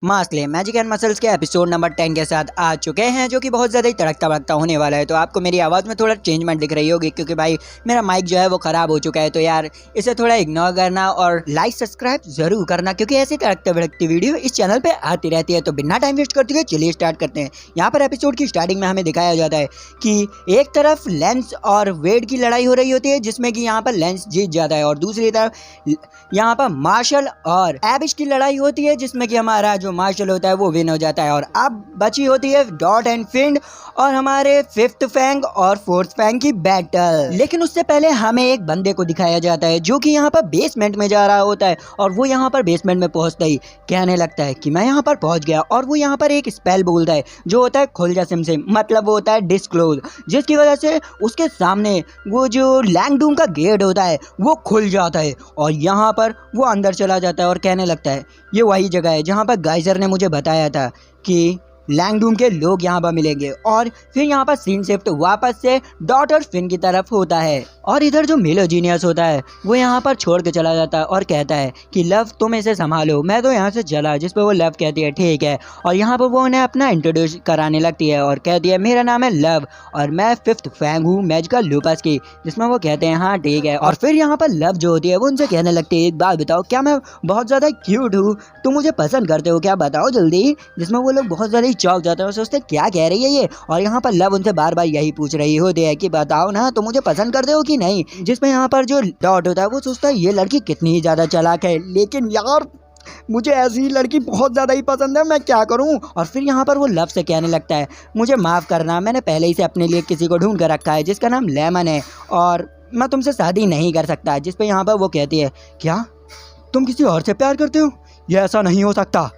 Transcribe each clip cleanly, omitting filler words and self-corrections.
मास्ले magic and muscles के episode number 10 के साथ आ चुके हैं, जो कि बहुत ज़्यादा ही तड़कता भड़कता होने वाला है। तो आपको मेरी आवाज़ में थोड़ा चेंजमेंट दिख रही होगी, क्योंकि भाई मेरा माइक जो है वो ख़राब हो चुका है। तो यार इसे थोड़ा इग्नोर करना और लाइक सब्सक्राइब ज़रूर करना, क्योंकि ऐसी तड़कते भड़कती वीडियो इस चैनल पर आती रहती है। तो बिना टाइम वेस्ट करते हुए चलिए स्टार्ट करते हैं। यहाँ पर एपिसोड की स्टार्टिंग में हमें दिखाया जाता है कि एक तरफ लेंस और वेड की लड़ाई हो रही होती है, जिसमें कि यहाँ पर लेंस जीत जाता है, और दूसरी तरफ यहाँ पर मार्शल और एबिश की लड़ाई होती है, जिसमें कि हमारा जो मार्शल होता है वो विन हो जाता है। और अब बची होती है डॉट एंड फिंड और हमारे फिफ्थ फैंग और फोर्थ फैंग की बैटल। लेकिन उससे पहले हमें एक बंदे को दिखाया जाता है जो कि यहाँ पर बेसमेंट में जा रहा होता है, और वो यहाँ पर बेसमेंट में पहुंचते ही कहने लगता है कि मैं यहाँ पर पहुंच गया। और वो यहाँ पर एक स्पेल बोलता है जो होता है खुल जा सिम, मतलब वो होता है डिस्क्लोज, जिसकी वजह से उसके सामने वो जो लैंगडूम का गेट होता है वो खुल जाता है, और यहाँ पर वो अंदर चला जाता है और कहने लगता है ये वही जगह है जहाँ पर गाइजर ने मुझे बताया था कि लैंगडूम के लोग यहाँ पर मिलेंगे। और फिर यहाँ पर सीन शिफ्ट वापस से डॉट और फिन की तरफ होता है, और इधर जो मिलो जीनियस होता है वो यहाँ पर छोड़ के चला जाता है और कहता है कि लव तुम इसे संभालो, मैं तो यहाँ से चला। जिस पर वो लव कहती है ठीक है, और यहाँ पर वो उन्हें अपना इंट्रोड्यूस कराने लगती है और कहती है मेरा नाम है लव और मैं फिफ्थ फैंग हूँ मैजिकल लूपस की। जिसमें वो कहते हैं हाँ ठीक है। और फिर यहाँ पर लव जो होती है वो उनसे कहने लगती है एक बात बताओ, क्या मैं बहुत ज़्यादा क्यूट हूँ? तुम मुझे पसंद करते हो क्या? बताओ जल्दी। जिसमें वो लोग बहुत ज़्यादा चौक जाते हैं और सोचते क्या कह रही है ये। और यहाँ पर लव उनसे बार बार यही पूछ रही होती है कि बताओ ना तुम मुझे पसंद करते हो कि नहीं। जिसमें यहाँ पर जो डॉट होता है वो सोचता है ये लड़की कितनी ही ज्यादा चालाक है, लेकिन यार मुझे ऐसी लड़की बहुत ज़्यादा ही पसंद है, मैं क्या करूं। और फिर यहाँ पर वो लव से कहने लगता है मुझे माफ़ करना, मैंने पहले ही से अपने लिए किसी को ढूंढ कर रखा है जिसका नाम लेमन है, और मैं तुमसे शादी नहीं कर सकता। जिस पे यहाँ पर वो कहती है क्या तुम किसी और से प्यार करते हो? ये ऐसा नहीं हो सकता,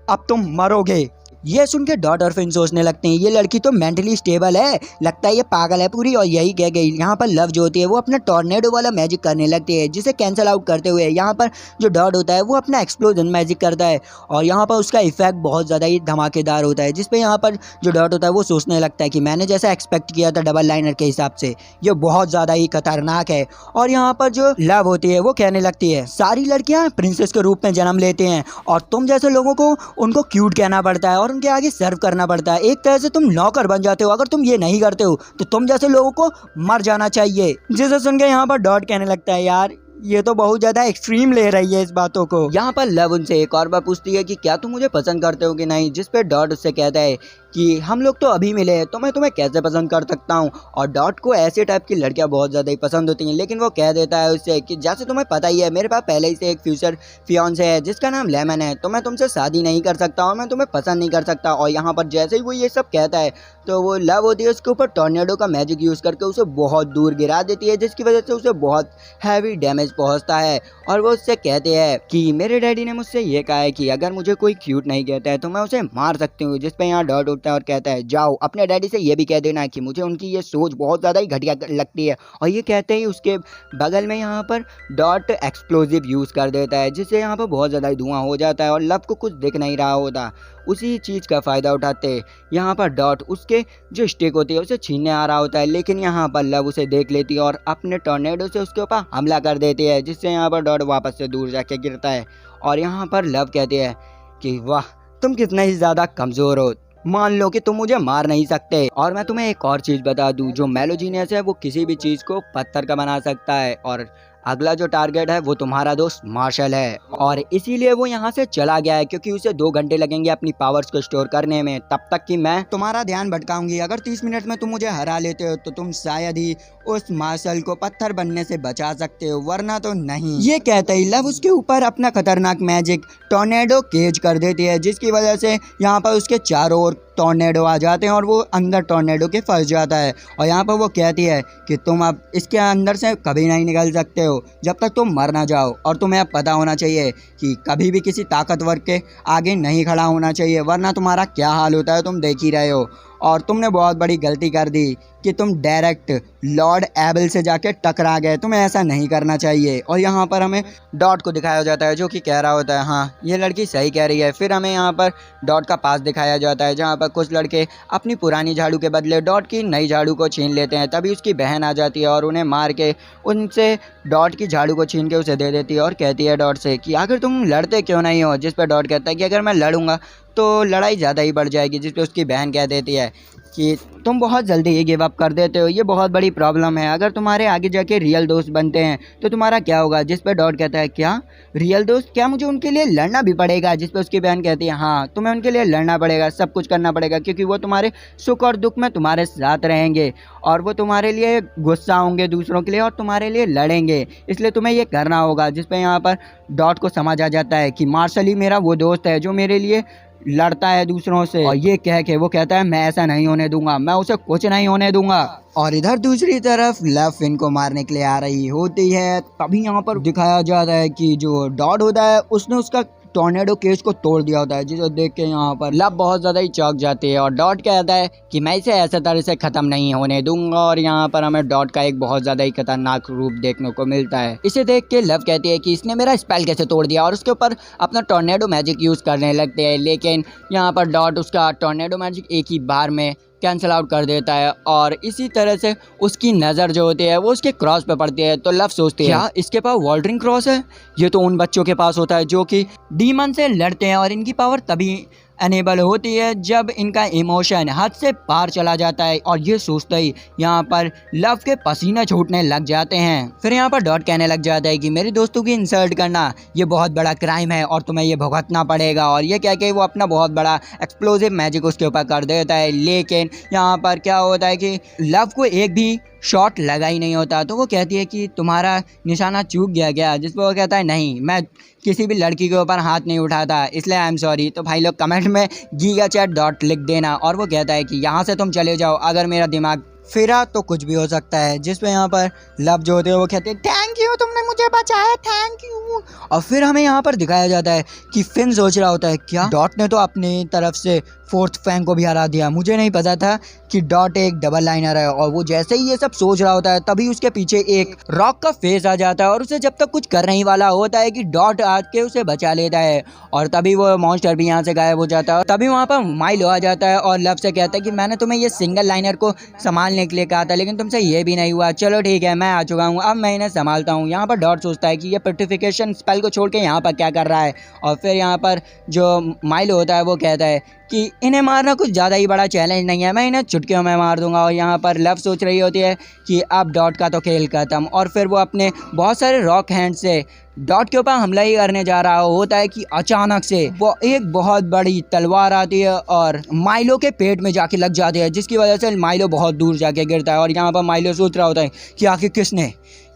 अब तुम मरोगे। ये सुन के डॉट और फिन सोचने लगते हैं ये लड़की तो मेंटली स्टेबल है, लगता है ये पागल है पूरी। और यही कह गई। यहाँ पर लव जो होती है वो अपना टॉर्नेडो वाला मैजिक करने लगती है, जिसे कैंसिल आउट करते हुए यहाँ पर जो डॉट होता है वो अपना एक्सप्लोजन मैजिक करता है, और यहाँ पर उसका इफेक्ट बहुत ज़्यादा ही धमाकेदार होता है। जिसपे यहाँ पर जो डॉट होता है वो सोचने लगता है कि मैंने जैसा एक्सपेक्ट किया था डबल लाइनर के हिसाब से ये बहुत ज़्यादा ही खतरनाक है। और यहाँ पर जो लव होती है वो कहने लगती है सारी लड़कियाँ प्रिंसेस के रूप में जन्म लेते हैं, और तुम जैसे लोगों को उनको क्यूट कहना पड़ता है और उनके आगे सर्व करना पड़ता है। एक तरह से तुम नौकर बन जाते हो। अगर तुम ये नहीं करते हो तो तुम जैसे लोगों को मर जाना चाहिए। जिसे सुन के यहाँ पर डॉट कहने लगता है यार ये तो बहुत ज्यादा एक्सट्रीम ले रही है इस बातों को। यहाँ पर लव उनसे एक और बार पूछती है कि क्या तुम मुझे पसंद करते हो कि नहीं। जिस पे डॉट उससे कहता है कि हम लोग तो अभी मिले हैं तो मैं तुम्हें कैसे पसंद कर सकता हूँ। और डॉट को ऐसे टाइप की लड़कियां बहुत ज़्यादा ही पसंद होती हैं, लेकिन वो कह देता है उससे कि जैसे तुम्हें पता ही है मेरे पास पहले ही से एक फ्यूचर फियांसे है जिसका नाम लेमन है, तो मैं तुमसे शादी नहीं कर सकता और मैं तुम्हें पसंद नहीं कर सकता। और यहाँ पर जैसे ही वो ये सब कहता है तो वो लव होती है उसके ऊपर टॉर्नेडो का मैजिक यूज़ करके उसे बहुत दूर गिरा देती है, जिसकी वजह से उसे बहुत हैवी डैमेज पहुँचता है। और वो उससे कहते हैं कि मेरे डैडी ने मुझसे ये कहा है कि अगर मुझे कोई क्यूट नहीं कहता है तो मैं उसे मार सकती हूँ। जिस पे यहाँ डॉट उठता है और कहता है जाओ अपने डैडी से ये भी कह देना कि मुझे उनकी ये सोच बहुत ज़्यादा ही घटिया लगती है। और ये कहते ही उसके बगल में यहाँ पर डॉट एक्सप्लोजिव यूज़ कर देता है, जिससे यहाँ पर बहुत ज़्यादा धुआं हो जाता है और लव को कुछ दिख नहीं रहा होता। उसी चीज़ का फ़ायदा उठाते यहाँ पर डॉट उसके जो स्टिक होती है उसे छीनने आ रहा होता है, लेकिन यहाँ पर लव उसे देख लेती है और अपने टॉर्नेडो से उसके ऊपर हमला कर देती है, जिससे यहाँ पर डॉट वापस से दूर जाके गिरता है। और यहाँ पर लव कहती है कि वाह तुम कितना ही ज़्यादा कमज़ोर हो, मान लो कि तुम मुझे मार नहीं सकते। और मैं तुम्हें एक और चीज़ बता दूं, जो मेलोजीनियस है वो किसी भी चीज़ को पत्थर का बना सकता है, और अगला जो टारगेट है वो तुम्हारा दोस्त मार्शल है। और इसीलिए वो यहाँ से चला गया है, क्योंकि उसे 2 घंटे लगेंगे अपनी पावर्स को स्टोर करने में, तब तक कि मैं तुम्हारा ध्यान भटकाऊंगी। अगर 30 मिनट में तुम मुझे हरा लेते हो तो तुम शायद ही उस मार्शल को पत्थर बनने से बचा सकते हो, वरना तो नहीं। ये कहते ही लव उसके ऊपर अपना खतरनाक मैजिक टॉर्नेडो केज कर देती है, जिसकी वजह से यहाँ पर उसके चारों ओर टॉर्नेडो आ जाते हैं और वो अंदर टॉर्नेडो के फंस जाता है। और यहाँ पर वो कहती है कि तुम अब इसके अंदर से कभी नहीं निकल सकते हो जब तक तुम मर ना जाओ, और तुम्हें अब पता होना चाहिए कि कभी भी किसी ताकतवर के आगे नहीं खड़ा होना चाहिए, वरना तुम्हारा क्या हाल होता है तुम देख ही रहे हो। और तुमने बहुत बड़ी गलती कर दी कि तुम डायरेक्ट लॉर्ड एबल से जाके टकरा गए, तुम्हें ऐसा नहीं करना चाहिए। और यहाँ पर हमें डॉट को दिखाया जाता है जो कि कह रहा होता है हाँ ये लड़की सही कह रही है। फिर हमें यहाँ पर डॉट का पास दिखाया जाता है जहाँ पर कुछ लड़के अपनी पुरानी झाड़ू के बदले डॉट की नई झाड़ू को छीन लेते हैं। तभी उसकी बहन आ जाती है और उन्हें मार के उनसे डॉट की झाड़ू को छीन के उसे दे देती है और कहती है डॉट से कि आखिर तुम लड़ते क्यों नहीं हो। जिस पर डॉट कहता है कि अगर मैं लड़ूंगा तो लड़ाई ज़्यादा ही बढ़ जाएगी। जिस पे उसकी बहन कह देती है कि तुम बहुत जल्दी ही गिव अप कर देते हो, ये बहुत बड़ी प्रॉब्लम है। अगर तुम्हारे आगे जाके रियल दोस्त बनते हैं तो तुम्हारा क्या होगा। जिस पे डॉट कहता है क्या रियल दोस्त, क्या मुझे उनके लिए लड़ना भी पड़ेगा। जिस पे उसकी बहन कहती है हाँ तुम्हें उनके लिए लड़ना पड़ेगा, सब कुछ करना पड़ेगा, क्योंकि वो तुम्हारे सुख और दुख में तुम्हारे साथ रहेंगे और वो तुम्हारे लिए गुस्सा होंगे दूसरों के लिए और तुम्हारे लिए लड़ेंगे, इसलिए तुम्हें ये करना होगा। जिस पे यहाँ पर डॉट को समझ आ जाता है कि मार्शल ही मेरा वो दोस्त है जो मेरे लिए लड़ता है दूसरों से। और ये कह के वो कहता है मैं ऐसा नहीं होने दूंगा, मैं उसे कुछ नहीं होने दूंगा। और इधर दूसरी तरफ लव फिन को मारने के लिए आ रही होती है। तभी यहाँ पर दिखाया जाता है कि जो डॉट होता है उसने उसका टॉर्नेडो केज को तोड़ दिया होता है, जिसे देख के यहाँ पर लव बहुत ज़्यादा ही चौंक जाती है और डॉट कहता है कि मैं इसे ऐसे तरह से ख़त्म नहीं होने दूंगा। और यहाँ पर हमें डॉट का एक बहुत ज़्यादा ही खतरनाक रूप देखने को मिलता है। इसे देख के लव कहती है कि इसने मेरा स्पेल कैसे तोड़ दिया और उसके ऊपर अपना टॉर्नेडो मैजिक यूज़ करने लगते हैं। लेकिन यहाँ पर डॉट उसका टॉर्नेडो मैजिक एक ही बार में कैंसिल आउट कर देता है और इसी तरह से उसकी नज़र जो होती है वो उसके क्रॉस पे पड़ती है। तो लव सोचती है क्या इसके पास वॉल्डरिंग क्रॉस है, ये तो उन बच्चों के पास होता है जो कि डीमन से लड़ते हैं और इनकी पावर तभी एनेबल होती है जब इनका इमोशन हद से पार चला जाता है। और ये सोचते ही यहाँ पर लव के पसीने छूटने लग जाते हैं। फिर यहाँ पर डॉट कहने लग जाता है कि मेरे दोस्तों की इंसल्ट करना ये बहुत बड़ा क्राइम है और तुम्हें ये भुगतना पड़ेगा। और ये कह के वो अपना बहुत बड़ा एक्सप्लोसिव मैजिक उसके ऊपर कर देता है। लेकिन यहाँ पर क्या होता है कि लव को एक भी शॉट लगा ही नहीं होता। तो वो कहती है कि तुम्हारा निशाना चूक गया क्या। जिस पर वो कहता है नहीं, मैं किसी भी लड़की के ऊपर हाथ नहीं उठाता, इसलिए आई एम सॉरी। तो भाई लोग कमेंट में गीगा चैट डॉट लिख देना। और वो कहता है कि यहाँ से तुम चले जाओ, अगर मेरा दिमाग फिरा तो कुछ भी हो सकता है। जिस पे यहाँ पर लव जो होते हैं वो कहते हैं थैंक यू तुमने मुझे बचाया, थैंक यू। और फिर हमें यहाँ पर दिखाया जाता है कि फिन सोच रहा होता है क्या डॉट ने तो अपनी तरफ से फोर्थ फैंग को भी हरा दिया, मुझे नहीं पता था कि डॉट एक डबल लाइनर है। और वो जैसे ही ये सब सोच रहा होता है तभी उसके पीछे एक रॉक का फेस आ जाता है और उसे जब तक कुछ कर नहीं वाला होता है कि डॉट आके उसे बचा लेता है। और तभी वो मॉन्स्टर भी यहाँ से गायब हो जाता है। और तभी वहाँ पर माइलो आ जाता है और लव से कहता है कि मैंने तुम्हें ये सिंगल लाइनर को संभालने के लिए कहा था लेकिन तुमसे ये भी नहीं हुआ, चलो ठीक है मैं आ चुका हूँ, अब मैं इन्हें संभालता हूँ। यहाँ पर डॉट सोचता है कि ये पेट्रिफिकेशन स्पेल को छोड़ के यहाँ पर क्या कर रहा है। और फिर यहाँ पर जो माइलो होता है वो कहता है कि इन्हें मारना कुछ ज़्यादा ही बड़ा चैलेंज नहीं है, मैं इन्हें चुटकियों में मार दूंगा। और यहाँ पर लव सोच रही होती है कि अब डॉट का तो खेल खत्म। और फिर वो अपने बहुत सारे रॉक हैंड से डॉट के ऊपर हमला ही करने जा रहा होता है कि अचानक से वो एक बहुत बड़ी तलवार आती है और माइलो के पेट में जाके लग जाती है, जिसकी वजह से माइलो बहुत दूर जाके गिरता है। और यहाँ पर माइलो सोच रहा होता है कि आखिर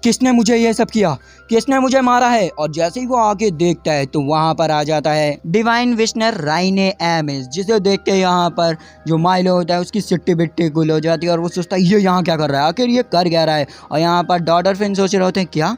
किसने मुझे ये सब किया, किसने मुझे मारा है। और जैसे ही वो आके देखता है तो वहाँ पर आ जाता है डिवाइन विशनर राइने एमिस, जिसे देख के यहाँ पर जो माइलो होता है उसकी सिट्टी बिट्टी गुल हो जाती है और वो सोचता है ये यहाँ क्या कर रहा है, आखिर ये कर क्या रहा है। और यहाँ पर डॉटर फिन सोच रहे होते हैं क्या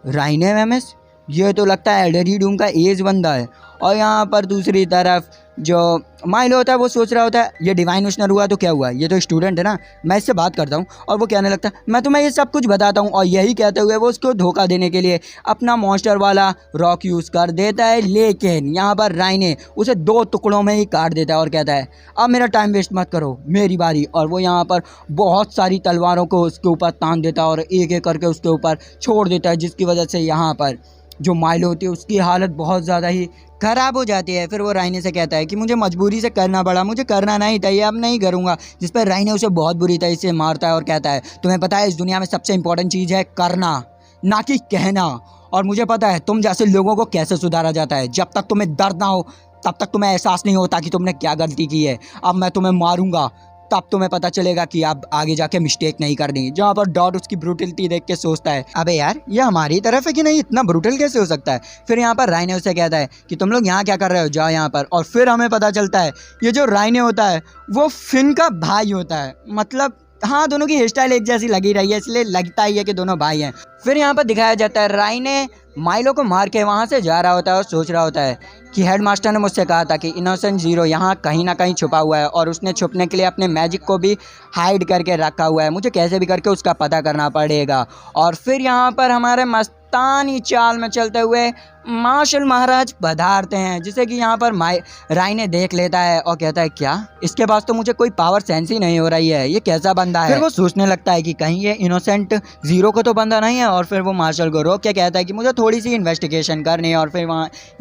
राइने एमिस, ये तो लगता है एल्डरी डूम का एज बंदा है। और यहाँ पर दूसरी तरफ जो माइलो होता है वो सोच रहा होता है ये डिवाइन विशनर हुआ तो क्या हुआ, ये तो स्टूडेंट है ना, मैं इससे बात करता हूँ। और वो कहने लगता है मैं तुम्हें ये सब कुछ बताता हूँ। और यही कहते हुए वो उसको धोखा देने के लिए अपना मॉन्स्टर वाला रॉक यूज़ कर देता है। लेकिन यहाँ पर राइने उसे 2 टुकड़ों में ही काट देता है और कहता है अब मेरा टाइम वेस्ट मत करो, मेरी बारी। और वो यहाँ पर बहुत सारी तलवारों को उसके ऊपर तान देता है और एक एक करके उसके ऊपर छोड़ देता है, जिसकी वजह से यहाँ पर जो माइलो होती है उसकी हालत बहुत ज़्यादा ही ख़राब हो जाती है। फिर वो राइने से कहता है कि मुझे मजबूरी से करना पड़ा, मुझे करना नहीं था, ये अब नहीं करूँगा। जिस पर राइने उसे बहुत बुरी तरह से मारता है और कहता है तुम्हें पता है इस दुनिया में सबसे इंपॉर्टेंट चीज़ है करना, ना कि कहना। और मुझे पता है तुम जैसे लोगों को कैसे सुधारा जाता है, जब तक तुम्हें दर्द ना हो तब तक तुम्हें एहसास नहीं होता कि तुमने क्या गलती की है। अब मैं तुम्हें मारूंगा तब तुम्हें पता चलेगा कि आप आगे जाके मिस्टेक नहीं करनी। जहाँ पर डॉट उसकी ब्रूटलिटी देख के सोचता है अबे यार ये हमारी तरफ है कि नहीं, इतना ब्रूटल कैसे हो सकता है। फिर यहाँ पर राइने उसे कहता है कि तुम लोग यहाँ क्या कर रहे हो, जाओ यहाँ पर। और फिर हमें पता चलता है ये जो राइने होता है वो फिन का भाई होता है। मतलब हाँ दोनों की हेयर स्टाइल एक जैसी लगी रही है इसलिए लगता ही है कि दोनों भाई हैं। फिर यहाँ पर दिखाया जाता है राइने माइलो को मार के वहाँ से जा रहा होता है और सोच रहा होता है कि हेडमास्टर ने मुझसे कहा था कि इनोसेंट ज़ीरो यहाँ कहीं ना कहीं छुपा हुआ है और उसने छुपने के लिए अपने मैजिक को भी हाइड करके रखा हुआ है। मुझे कैसे भी करके उसका पता करना पड़ेगा। और फिर यहाँ पर हमारे मस्तानी चाल में चलते हुए मार्शल महाराज पधारते हैं, जिसे कि यहाँ पर राइने देख लेता है और कहता है क्या इसके पास तो मुझे कोई पावर सेंस ही नहीं हो रही है, ये कैसा बंदा है। फिर वो सोचने लगता है कि कहीं ये इनोसेंट ज़ीरो को तो बंदा नहीं है। और फिर वो मार्शल को रोक के कहता है कि मुझे थोड़ी सी इन्वेस्टिगेशन करनी है। और फिर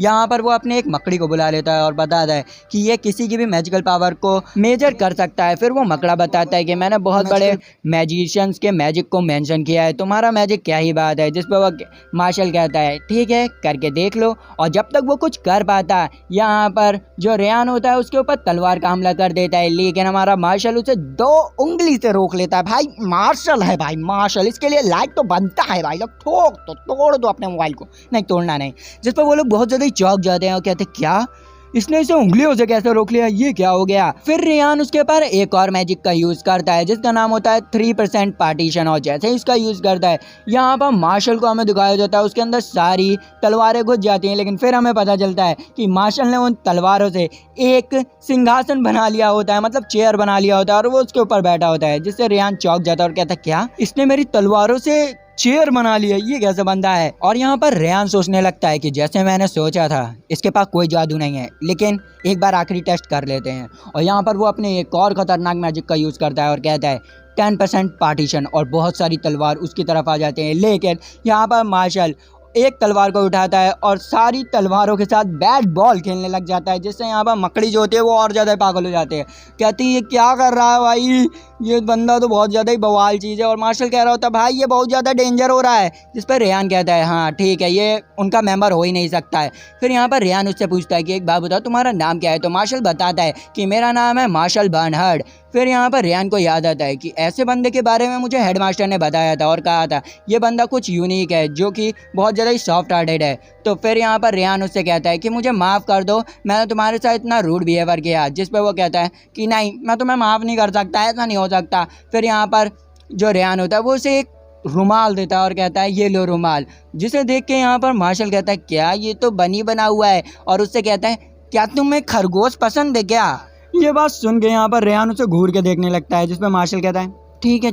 यहाँ पर वो अपने एक मकड़ी को बुला लेता है और बताता है कि ये किसी की भी मैजिकल पावर को मेजर कर सकता है। फिर वो मकड़ा बताता है कि मैंने बहुत बड़े मैजिशियंस के मैजिक को मेंशन किया है, तुम्हारा मैजिक क्या ही बात है। जिस पर वो मार्शल कहता है ठीक है करके देख लो। और जब तक वो कुछ कर पाता है, यहाँ पर जो रेयान होता है उसके ऊपर तलवार का हमला कर देता है, लेकिन हमारा मार्शल उसे 2 उंगली से रोक लेता है। भाई मार्शल है भाई, मार्शल, इसके लिए लाइक तो बनता है भाई, लोग ठोक तो तोड़ दो अपने मोबाइल को, नहीं तोड़ना नहीं। जिस पर वो लोग बहुत ज़्यादा ही चौंक जाते हैं और कहते क्या इसने इसे उंगलियों से कैसे रोक लिया, ये क्या हो गया। फिर रेयान उसके ऊपर एक और मैजिक का यूज करता है जिसका नाम होता है 3% पार्टीशन। और जैसे ही इसका यूज करता है, यहाँ पर मार्शल को हमें दिखाया जाता है उसके अंदर सारी तलवारें घुस जाती हैं, लेकिन फिर हमें पता चलता है कि मार्शल ने उन तलवारों से एक सिंहासन बना लिया होता है, मतलब चेयर बना लिया होता है, और वो उसके ऊपर बैठा होता है। जिससे रेयान चौंक जाता है और कहता है क्या इसने मेरी तलवारों से चेयर बना लिया, ये कैसे बंदा है। और यहाँ पर रेयान सोचने लगता है कि जैसे मैंने सोचा था इसके पास कोई जादू नहीं है, लेकिन एक बार आखिरी टेस्ट कर लेते हैं। और यहाँ पर वो अपने एक और खतरनाक मैजिक का यूज़ करता है और कहता है 10% पार्टीशन, और बहुत सारी तलवार उसकी तरफ आ जाते हैं। लेकिन यहाँ पर मार्शल एक तलवार को उठाता है और सारी तलवारों के साथ बैट बॉल खेलने लग जाता है, जिससे यहाँ पर मकड़ी जो होती है वो और ज़्यादा पागल हो जाते हैं। कहती है ये क्या कर रहा है भाई, ये बंदा तो बहुत ज़्यादा ही बवाल चीज़ है। और मार्शल कह रहा होता है भाई ये बहुत ज़्यादा डेंजर हो रहा है। जिस पर रेयान कहता है हाँ ठीक है, ये उनका मेंबर हो ही नहीं सकता है। फिर यहाँ पर रेयान उससे पूछता है कि एक बात बताओ तुम्हारा नाम क्या है। तो मार्शल बताता है कि मेरा नाम है मार्शल बर्नहार्ड। फिर यहाँ पर रेयान को याद आता है कि ऐसे बंदे के बारे में मुझे हेडमास्टर ने बताया था और कहा था ये बंदा कुछ यूनिक है, जो कि बहुत ज़्यादा ही सॉफ्ट हार्टेड है। तो फिर यहाँ पर रेयान उससे कहता है कि मुझे माफ़ कर दो, मैंने तुम्हारे साथ इतना रूड बिहेवियर किया। जिस पर वो कहता है कि नहीं मैं तुम्हें माफ़ नहीं कर सकता, ऐसा नहीं हो सकता। फिर यहाँ पर जो रेयान होता है वो उसे एक रुमाल देता है और कहता है ये लो रुमाल। जिसे देख के यहाँ पर मार्शल कहता है क्या ये तो बनी बना हुआ है, और उससे कहता है क्या तुम्हें खरगोश पसंद है क्या। ये बात सुन के यहाँ पर रेयान उसे घूर के देखने लगता है, जिस पर मार्शल कहता है ठीक है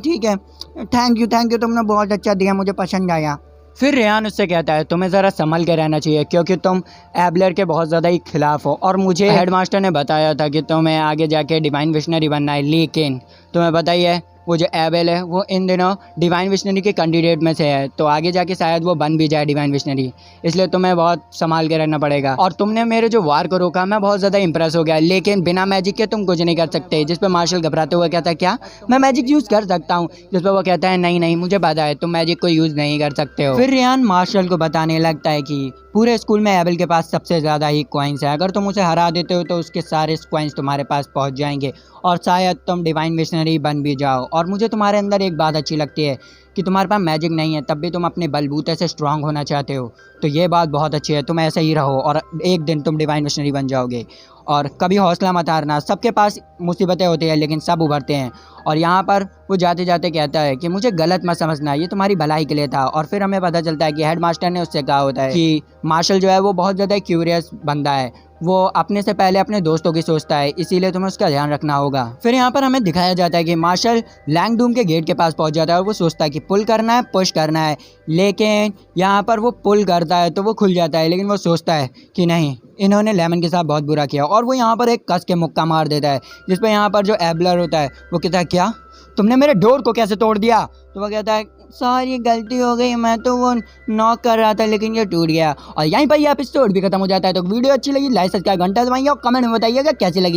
थैंक यू तुमने बहुत अच्छा दिया, मुझे पसंद आया। फिर रेयान उससे कहता है तुम्हें ज़रा संभल के रहना चाहिए क्योंकि तुम एबलर के बहुत ज़्यादा ही खिलाफ हो, और मुझे हेडमास्टर ने बताया था कि तुम्हें आगे जाके डिवाइन विशनरी बनना है, लेकिन तुम्हें पता ही है वो जो एबल है वो इन दिनों डिवाइन विशनरी के कैंडिडेट में से है, तो आगे जाके शायद वो बन भी जाए डिवाइन विशनरी, इसलिए तुम्हें बहुत संभाल के रहना पड़ेगा। और तुमने मेरे जो वार को रोका मैं बहुत ज़्यादा इंप्रेस हो गया, लेकिन बिना मैजिक के तुम कुछ नहीं कर सकते। जिस पर मार्शल घबराते हुए कहता है क्या मैं मैजिक यूज़ कर सकता हूँ। जिस पर वो कहता है नहीं मुझे पता है तुम मैजिक को यूज़ नहीं कर सकते हो। फिर रेयान मार्शल को बताने लगता है कि पूरे स्कूल में एबल के पास सबसे ज़्यादा ही कॉइन्स है, अगर तुम उसे हरा देते हो तो उसके सारे कॉइन्स तुम्हारे पास पहुंच जाएंगे और शायद तुम डिवाइन मिशनरी बन भी जाओ। और मुझे तुम्हारे अंदर एक बात अच्छी लगती है कि तुम्हारे पास मैजिक नहीं है तब भी तुम अपने बलबूते से स्ट्रांग होना चाहते हो, तो ये बात बहुत अच्छी है, तुम ऐसे ही रहो और एक दिन तुम डिवाइन मिशनरी बन जाओगे। और कभी हौसला मत हारना, सबके पास मुसीबतें होती हैं लेकिन सब उभरते हैं। और यहाँ पर वो जाते जाते कहता है कि मुझे गलत मत समझना, ये तुम्हारी भलाई के लिए था। और फिर हमें पता चलता है कि हेडमास्टर ने उससे कहा होता है कि मार्शल जो है वो बहुत ज़्यादा क्यूरियस बंदा है, वो अपने से पहले अपने दोस्तों की सोचता है, इसीलिए तुम्हें उसका ध्यान रखना होगा। फिर यहाँ पर हमें दिखाया जाता है कि मार्शल लैंगडूम के गेट के पास पहुँच जाता है और वो सोचता है कि पुल करना है पुश करना है, लेकिन यहाँ पर वो पुल करता है तो वो खुल जाता है, लेकिन वो सोचता है कि नहीं इन्होंने लेमन के साथ बहुत बुरा किया, और वो यहाँ पर एक कस के मुक्का मार देता है। जिस पर यहाँ पर जो एबलर होता है वो कहता है क्या तुमने मेरे डोर को कैसे तोड़ दिया। तो वो कहता है सॉरी गलती हो गई, मैं तो वो नॉक कर रहा था लेकिन ये टूट गया। और यहीं पर ये एपिसोड भी खत्म हो जाता है। तो वीडियो अच्छी लगी लाइक सब्सक्राइब घंटा दबाइए और कमेंट में बताइएगा कैसी लगी।